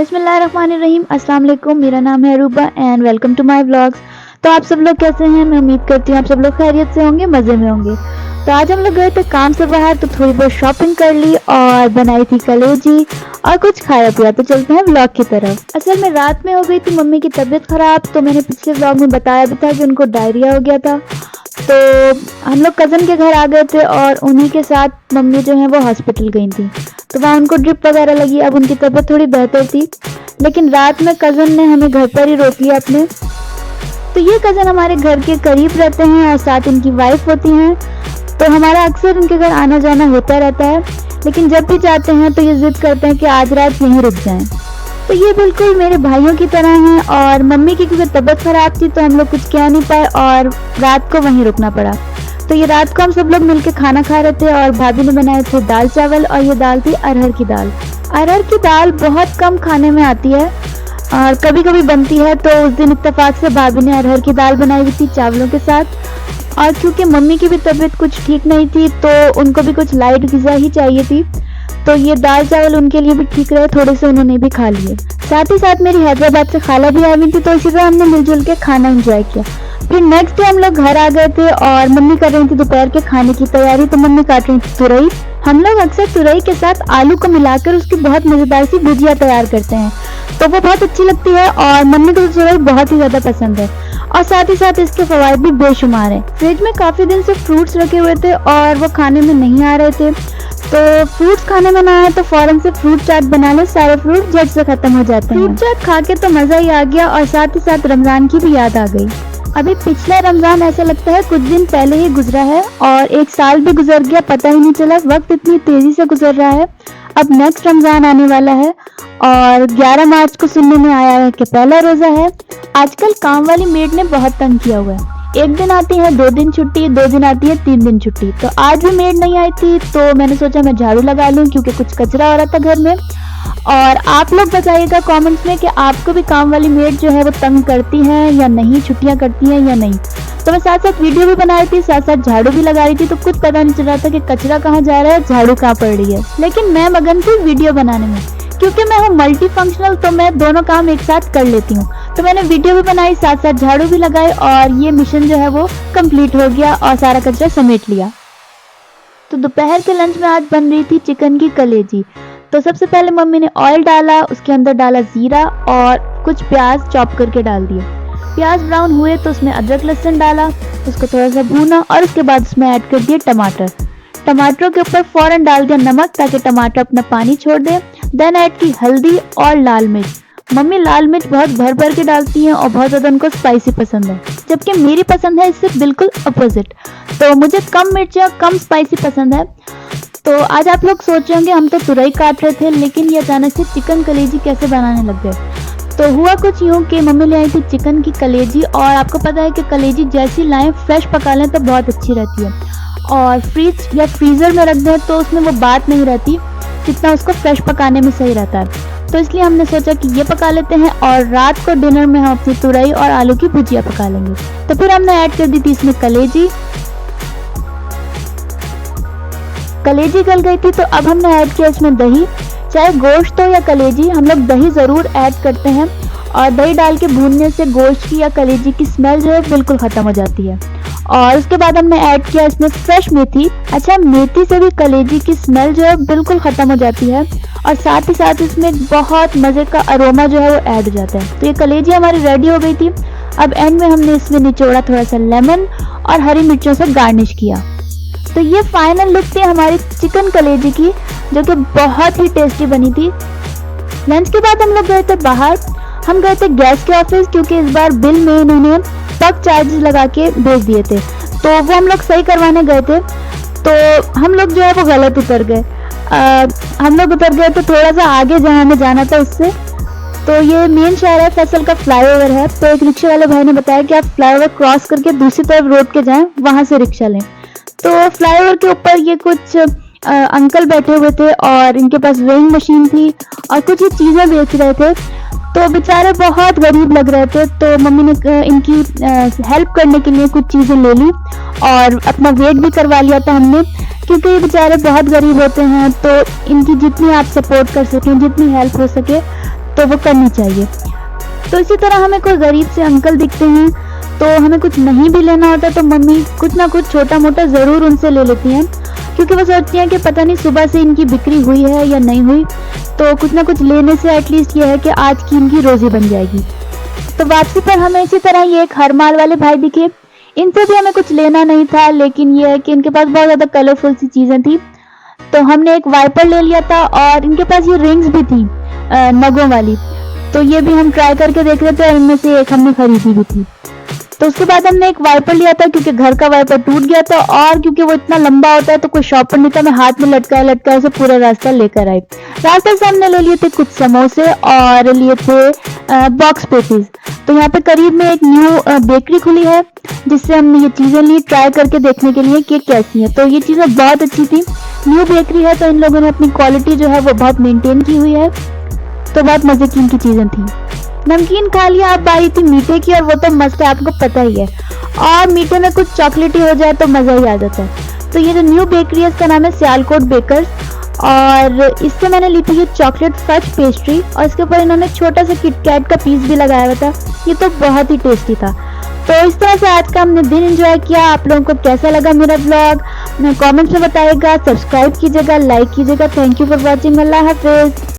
बिस्मिल्लाहिर्रहमानिर्रहीम। अस्सलाम वालेकुम। मेरा नाम है Aruba and welcome to my vlogs. तो आप सब लोग कैसे हैं? मैं उम्मीद करती हूँ आप सब लोग खैरियत से होंगे, मज़े में होंगे। तो आज हम लोग गए थे काम से बाहर, तो थोड़ी बहुत शॉपिंग कर ली और बनाई थी कलेजी और कुछ खाया पिया। तो चलते हैं व्लॉग की तरफ। असल में रात में हो गई थी मम्मी की तबीयत ख़राब, तो मैंने पिछले व्लॉग में बताया भी था कि उनको डायरिया हो गया था। तो हम लोग कज़न के घर आ गए थे और उन्हीं के साथ मम्मी जो है वो हॉस्पिटल गई थी। तो वहाँ उनको ड्रिप वगैरह लगी। अब उनकी तबीयत थोड़ी बेहतर थी, लेकिन रात में कज़न ने हमें घर पर ही रोक लिया अपने। तो ये कज़न हमारे घर के करीब रहते हैं और साथ उनकी वाइफ होती हैं, तो हमारा अक्सर उनके घर आना जाना होता रहता है। लेकिन जब भी जाते हैं तो ये ज़िद करते हैं कि आज रात यहीं रुक जाएं। तो ये बिल्कुल मेरे भाइयों की तरह हैं। और मम्मी की क्योंकि तबीयत ख़राब थी तो हम लोग कुछ कह नहीं पाए और रात को वहीं रुकना पड़ा। तो ये रात को हम सब लोग मिलके खाना खा रहे थे और भाभी ने बनाए थे दाल चावल, और ये दाल थी अरहर की दाल। अरहर की दाल बहुत कम खाने में आती है और कभी कभी बनती है, तो उस दिन इत्तेफाक से भाभी ने अरहर की दाल बनाई हुई थी चावलों के साथ। और क्योंकि मम्मी की भी तबीयत कुछ ठीक नहीं थी तो उनको भी कुछ लाइट ग़िज़ा ही चाहिए थी, तो ये दाल चावल उनके लिए भी ठीक रहे, थोड़े से उन्होंने भी खा लिए। साथ ही साथ मेरी हैदराबाद से खाला भी आई हुई थी, तो इसी तरह हमने मिलजुल के खाना एंजॉय किया। फिर नेक्स्ट डे हम लोग घर आ गए थे और मम्मी कर रही थी दोपहर के खाने की तैयारी। तो मम्मी काट रही थी तुरई। हम लोग अक्सर तुरई के साथ आलू को मिलाकर उसकी बहुत मज़ेदार सी भुजिया तैयार करते हैं, तो वो बहुत अच्छी लगती है और मम्मी को तुरई बहुत ही ज़्यादा पसंद है। और साथ ही साथ इसके फ़वाइद भी बेशुमार हैं। फ्रिज में काफ़ी दिन से फ्रूट्स रखे हुए थे और वो खाने में नहीं आ रहे थे, तो फ्रूट्स खाने में ना आए तो फ़ौरन से फ्रूट चाट बना ले। सारे फ्रूट झट से ख़त्म हो जाते हैं। फ्रूट चाट खा के तो मज़ा ही आ गया और साथ ही साथ रमज़ान की भी याद आ गई। अभी पिछला रमज़ान ऐसा लगता है कुछ दिन पहले ही गुजरा है और एक साल भी गुजर गया, पता ही नहीं चला। वक्त इतनी तेज़ी से गुजर रहा है। अब नेक्स्ट रमज़ान आने वाला है और 11 मार्च को सुनने में आया है कि पहला रोज़ा है। आजकल काम वाली मेड ने बहुत तंग किया हुआ है। एक दिन आती है 2 दिन छुट्टी, 2 दिन आती है 3 दिन छुट्टी। तो आज भी मेड नहीं आई थी, तो मैंने सोचा मैं झाड़ू लगा लूँ क्योंकि कुछ कचरा हो रहा था घर में। और आप लोग बताइएगा कमेंट्स में कि आपको भी काम वाली मेड जो है वो तंग करती है या नहीं, छुट्टियां करती हैं या नहीं। तो मैं साथ साथ वीडियो भी बना रही थी, साथ साथ झाड़ू भी लगा रही थी, तो कुछ पता नहीं चल रहा था कि कचरा कहाँ जा रहा है, झाड़ू कहाँ पड़ रही है। लेकिन मैं मगन थी वीडियो बनाने में, क्योंकि मैं हूँ मल्टी फंक्शनल, तो मैं दोनों काम एक साथ कर लेती हूँ। तो मैंने वीडियो भी बनाई, साथ साथ झाड़ू भी लगाई और ये मिशन जो है वो कंप्लीट हो गया और सारा कचरा समेट लिया। तो दोपहर के लंच में आज बन रही थी चिकन की कलेजी। तो सबसे पहले मम्मी ने ऑयल डाला, उसके अंदर डाला ज़ीरा और कुछ प्याज चॉप करके डाल दिए। प्याज ब्राउन हुए तो उसमें अदरक लहसुन डाला, उसको थोड़ा सा भूना और उसके बाद उसमें ऐड कर दिए टमाटर। टमाटरों के ऊपर फ़ौरन डाल दिया नमक ताकि टमाटर अपना पानी छोड़ दे। देन ऐड की हल्दी और लाल मिर्च। मम्मी लाल मिर्च बहुत भर भर के डालती हैं और बहुत ज़्यादा उनको स्पाइसी पसंद है, जबकि मेरी पसंद है इससे बिल्कुल अपोजिट। तो मुझे कम मिर्च या कम स्पाइसी पसंद है। तो आज आप लोग सोच रहे होंगे हम तो तुरई काट रहे थे, लेकिन ये अचानक से चिकन कलेजी कैसे बनाने लग गए। तो हुआ कुछ यूँ कि मम्मी ले आई थी चिकन की कलेजी, और आपको पता है कि कलेजी जैसी लाएँ फ्रेश पका लें तो बहुत अच्छी रहती है, और फ्रीज या फ्रीज़र में रख दें तो उसमें वो बात नहीं रहती जितना उसको फ्रेश पकाने में सही रहता है। तो इसलिए हमने सोचा कि ये पका लेते हैं और रात को डिनर में हम अपनी तुरई और आलू की भुजिया पका लेंगे। तो फिर हमने ऐड कर दी थी इसमें कलेजी। कलेजी गल गई थी तो अब हमने ऐड किया इसमें दही। चाहे गोश्त हो या कलेजी, हम लोग दही ज़रूर ऐड करते हैं और दही डाल के भूनने से गोश्त की या कलेजी की स्मेल जो है बिल्कुल ख़त्म हो जाती है। और उसके बाद हमने ऐड किया इसमें फ्रेश मेथी। अच्छा, मेथी से भी कलेजी की स्मेल जो है बिल्कुल ख़त्म हो जाती है और साथ ही साथ इसमें बहुत मज़े का अरोमा जो है वो ऐड हो जाता है। तो ये कलेजी हमारी रेडी हो गई थी। अब एंड में हमने इसमें निचोड़ा थोड़ा सा लेमन और हरी मिर्चों से गार्निश किया। तो ये फाइनल लुक थी हमारी चिकन कलेजी की, जो कि बहुत ही टेस्टी बनी थी। लंच के बाद हम लोग गए थे बाहर। हम गए थे गैस के ऑफिस, क्योंकि इस बार बिल में इन्होंने पग चार्जेस लगा के भेज दिए थे, तो वो हम लोग सही करवाने गए थे। तो हम लोग जो है वो गलत उतर गए। हम लोग उतर गए तो थोड़ा सा आगे जहाँ हमें जाना था उससे। तो ये मेन शहर है, फैसल का फ्लाईओवर है। तो एक रिक्शे वाले भाई ने बताया कि आप फ्लाईओवर क्रॉस करके दूसरी तरफ रोड के जाएं, वहाँ से रिक्शा लें। तो फ्लाईओवर के ऊपर ये कुछ अंकल बैठे हुए थे और इनके पास वेइंग मशीन थी और कुछ ये चीज़ें बेच रहे थे। तो बेचारे बहुत गरीब लग रहे थे, तो मम्मी ने इनकी हेल्प करने के लिए कुछ चीज़ें ले ली और अपना वेट भी करवा लिया था हमने, क्योंकि ये बेचारे बहुत गरीब होते हैं। तो इनकी जितनी आप सपोर्ट कर सकें, जितनी हेल्प हो सके, तो वो करनी चाहिए। तो इसी तरह हमें कोई गरीब से अंकल दिखते हैं तो हमें कुछ नहीं भी लेना होता तो मम्मी कुछ ना कुछ छोटा मोटा ज़रूर उनसे ले लेती हैं, क्योंकि वो सोचती हैं कि पता नहीं सुबह से इनकी बिक्री हुई है या नहीं हुई, तो कुछ ना कुछ लेने से एटलीस्ट ये है कि आज की इनकी रोज़ी बन जाएगी। तो वापसी पर हमें इसी तरह ये एक हर माल वाले भाई दिखे। इनसे भी हमें कुछ लेना नहीं था, लेकिन ये है कि इनके पास बहुत ज़्यादा कलरफुल सी चीज़ें थी, तो हमने एक वाइपर ले लिया था और इनके पास ये रिंग्स भी थी नगों वाली, तो ये भी हम ट्राई करके देख रहे थे और इनमें से एक हमने खरीदी भी थी। तो उसके बाद हमने एक वाइपर लिया था क्योंकि घर का वाइपर टूट गया था और क्योंकि वो इतना लंबा होता है तो कोई शॉपर नहीं था, मैं हाथ में लटकाए लटकाए उसे पूरा रास्ता लेकर आई। रास्ते से हमने ले लिए थे कुछ समोसे और लिए थे बॉक्स पेटीज। तो यहाँ पे करीब में एक न्यू बेकरी खुली है जिससे हमने ये चीज़ें ली ट्राई करके देखने के लिए कि कैसी है। तो ये चीज़ें बहुत अच्छी थी, न्यू बेकरी है तो इन लोगों ने अपनी क्वालिटी जो है वो बहुत मेंटेन की हुई है, तो बहुत मज़े की इनकी चीज़ें थी। नमकीन खा लिया, अब बारी थी मीठे की और वो तो मस्त है, आपको पता ही है। और मीठे में कुछ चॉकलेटी हो जाए तो मज़ा ही आ जाता है। तो ये जो न्यू बेकरी है इसका नाम है सियालकोट बेकर्स और इससे मैंने ली थी ये चॉकलेट फज पेस्ट्री और इसके ऊपर इन्होंने छोटा सा किटकैट का पीस भी लगाया हुआ था, ये तो बहुत ही टेस्टी था। तो इस तरह से आज का हमने दिन एंजॉय किया। आप लोगों को कैसा लगा मेरा ब्लॉग कमेंट्स में बताइएगा, सब्सक्राइब कीजिएगा, लाइक कीजिएगा। Thank you for watching. अल्लाह हाफिज़।